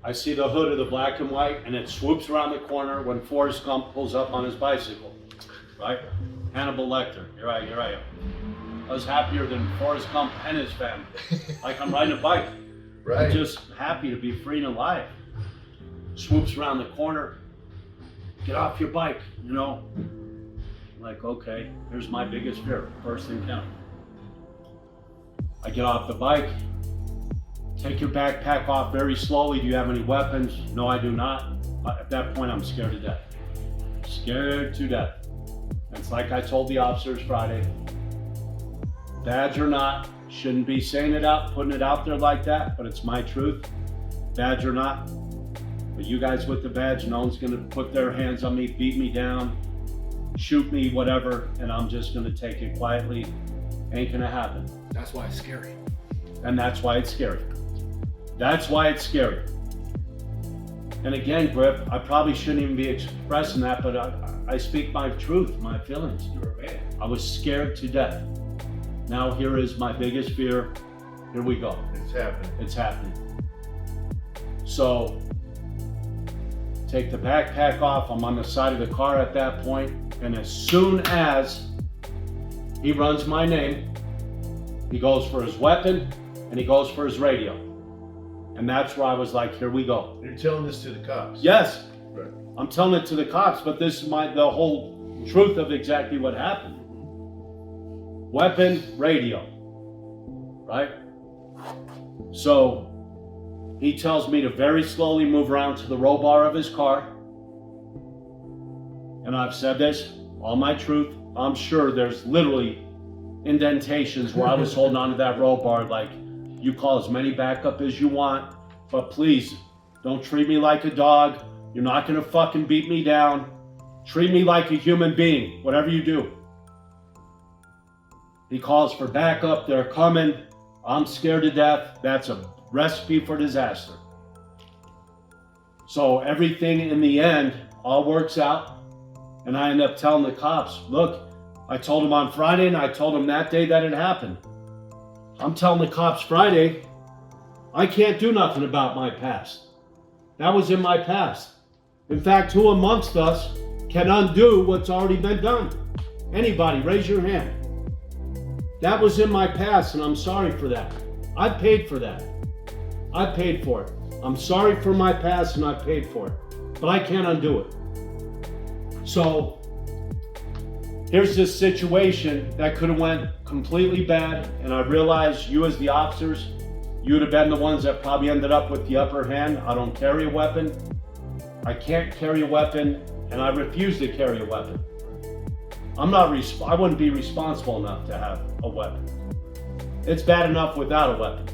I see the hood of the black and white, and it swoops around the corner when Forrest Gump pulls up on his bicycle, right? Hannibal Lecter, here I am. I was happier than Forrest Gump and his family. Like I'm riding a bike. Right. I'm just happy to be free and alive. Swoops around the corner. Get off your bike, you know? Like, okay, here's my biggest fear, first encounter. I get off the bike. Take your backpack off very slowly. Do you have any weapons? No, I do not. At that point, I'm scared to death. Scared to death. It's like I told the officers Friday. Badge or not, shouldn't be saying it out, putting it out there like that, but it's my truth. Badge or not. But you guys with the badge, no one's gonna put their hands on me, beat me down, shoot me, whatever, and I'm just gonna take it quietly. Ain't gonna happen. That's why it's scary. And that's why it's scary. That's why it's scary. And again, Griff, I probably shouldn't even be expressing that, but I speak my truth, my feelings. You're a man. I was scared to death. Now here is my biggest fear. Here we go. It's happening. It's happening. So, take the backpack off. I'm on the side of the car at that point, and as soon as he runs my name, he goes for his weapon, and he goes for his radio. And that's where I was like, here we go. You're telling this to the cops? Yes, Right. I'm telling it to the cops, but this is the whole truth of exactly what happened. Weapon, radio, right? So he tells me to very slowly move around to the roll bar of his car. And I've said this, all my truth. I'm sure there's literally indentations where I was holding onto that roll bar like, you call as many backup as you want, but please don't treat me like a dog. You're not gonna fucking beat me down. Treat me like a human being, whatever you do. He calls for backup, they're coming. I'm scared to death. That's a recipe for disaster. So everything in the end all works out, and I end up telling the cops, look, I told them on Friday and I told them that day that it happened. I'm telling the cops Friday, I can't do nothing about my past. That was in my past. In fact, who amongst us can undo what's already been done? Anybody, raise your hand. That was in my past, and I'm sorry for that. I paid for that. I paid for it. I'm sorry for my past, and I paid for it. But I can't undo it. So, here's this situation that could have went completely bad, and I realize you as the officers, you would have been the ones that probably ended up with the upper hand. I don't carry a weapon. I can't carry a weapon, and I refuse to carry a weapon. I wouldn't be responsible enough to have a weapon. It's bad enough without a weapon.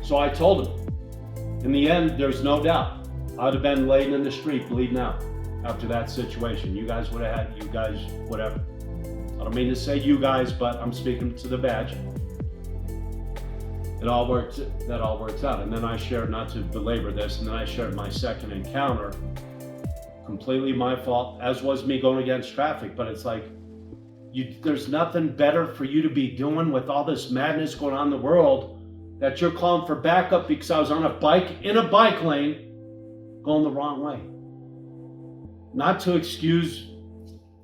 So I told him. In the end, there's no doubt. I'd have been laying in the street bleeding out after that situation. You guys would have had, whatever. I don't mean to say you guys, but I'm speaking to the badge. That all works out. And then I shared, not to belabor this, and then I shared my second encounter. Completely my fault, as was me going against traffic, but it's like, there's nothing better for you to be doing with all this madness going on in the world that you're calling for backup because I was on a bike in a bike lane going the wrong way. Not to excuse,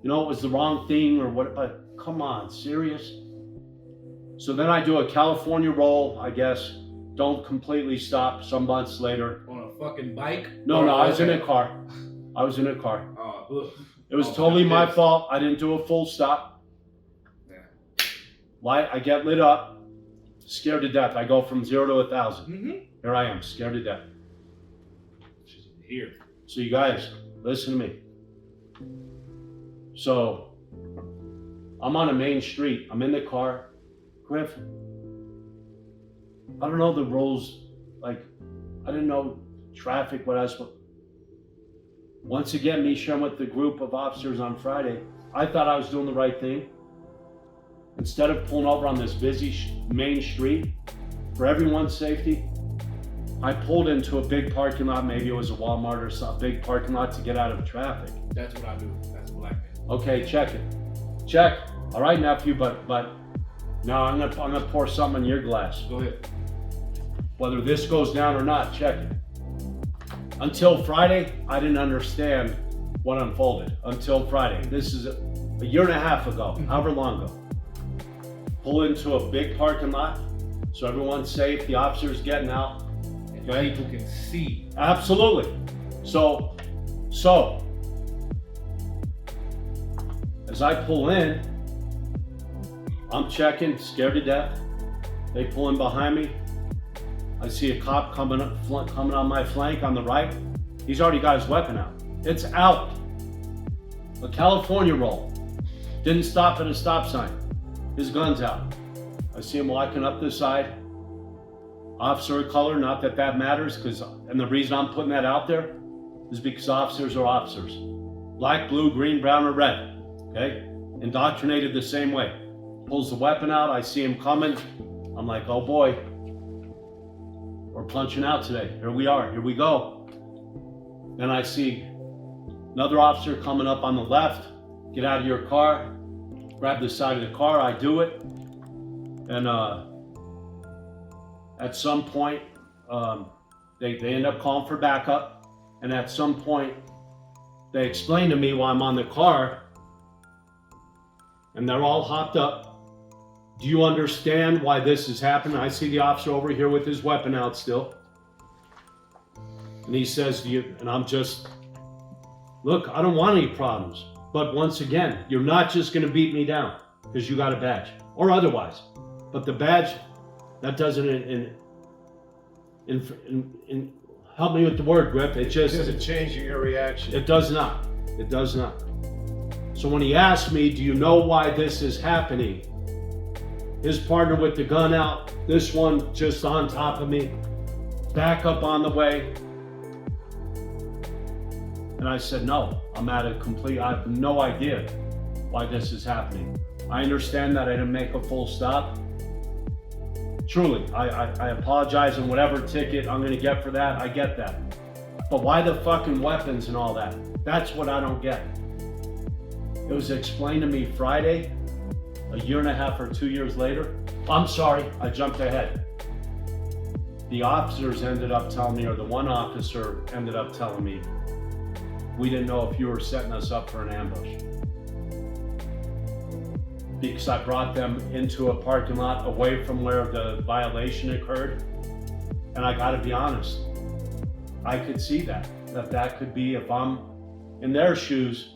it was the wrong thing or what, but come on, serious? So then I do a California roll, I guess, don't completely stop some months later. On a fuking bike? No, I was in a car. It was totally my fault. I didn't do a full stop. Yeah. I get lit up, scared to death. I go from 0 to 1,000. Mm-hmm. Here I am, scared to death. She's here. So you guys, listen to me. So, I'm on a main street. I'm in the car. Griff, I don't know the rules. I didn't know traffic, what I was supposed. Once again, me sharing with the group of officers on Friday, I thought I was doing the right thing. Instead of pulling over on this busy main street for everyone's safety, I pulled into a big parking lot. Maybe it was a Walmart or some big parking lot to get out of traffic. That's what I do. That's a black man. Okay, check it. Check. All right, nephew, but no, I'm gonna pour something in your glass. Go ahead. Whether this goes down or not, check it. Until Friday, I didn't understand what unfolded. Until Friday. This is a year and a half ago, however long ago. Pull into a big parking lot, so everyone's safe, the officer's getting out. And Okay. people can see. Absolutely. So, as I pull in, I'm checking, scared to death. They pull in behind me. I see a cop coming on my flank on the right. He's already got his weapon out. It's out. A California roll. Didn't stop at a stop sign. His gun's out. I see him walking up the side. Officer of color, not that that matters, and the reason I'm putting that out there is because officers are officers. Black, blue, green, brown, or red, okay? Indoctrinated the same way. Pulls the weapon out, I see him coming. I'm like, oh boy, we're punching out today. Here we are, here we go. Then I see another officer coming up on the left. Get out of your car, grab the side of the car, I do it. And at some point, they end up calling for backup. And at some point, they explain to me while I'm on the car, and they're all hopped up. Do you understand why this is happening? I see the officer over here with his weapon out still. And he says to you, and I'm just, look, I don't want any problems. But once again, you're not just going to beat me down because you got a badge or otherwise. But the badge, that doesn't help me with the word, Griff. It just doesn't change your reaction. It does not. It does not. So when he asked me, do you know why this is happening? His partner with the gun out, this one just on top of me, back up on the way. And I said, no, I have no idea why this is happening. I understand that I didn't make a full stop. Truly, I apologize, and whatever ticket I'm gonna get for that, I get that. But why the fucking weapons and all that? That's what I don't get. It was explained to me Friday, a year and a half or 2 years later. I'm sorry, I jumped ahead. The officers ended up telling me, or the one officer ended up telling me, we didn't know if you were setting us up for an ambush. Because I brought them into a parking lot away from where the violation occurred. And I gotta be honest, I could see that could be, if I'm in their shoes,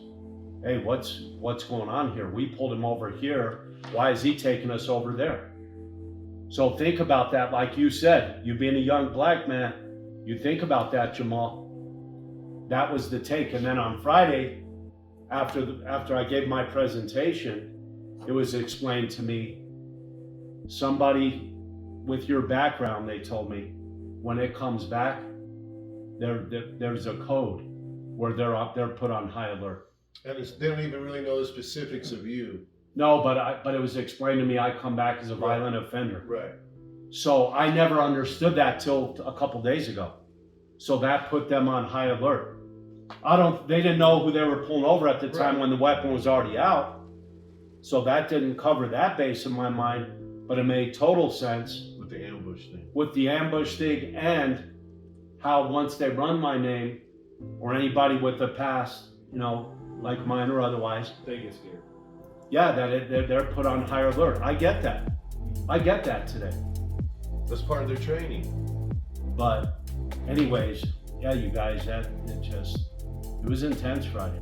hey, what's going on here? We pulled him over here. Why is he taking us over there? So think about that, like you said, you being a young black man, you think about that, Jamal. That was the take. And then on Friday, after I gave my presentation, it was explained to me, somebody with your background, they told me, when it comes back, there's a code where they're put on high alert. And they don't even really know the specifics of you. No, but it was explained to me I come back as a violent offender. Right. So I never understood that till a couple days ago. So that put them on high alert. They didn't know who they were pulling over at the time when the weapon was already out. So that didn't cover that base in my mind, but it made total sense. With the ambush thing. With the ambush thing, and how once they run my name, or anybody with a past, like mine or otherwise, They get scared. yeah, they're put on higher alert. I get that. I get that today. That's part of their training. But anyways, yeah, you guys, it was intense Friday.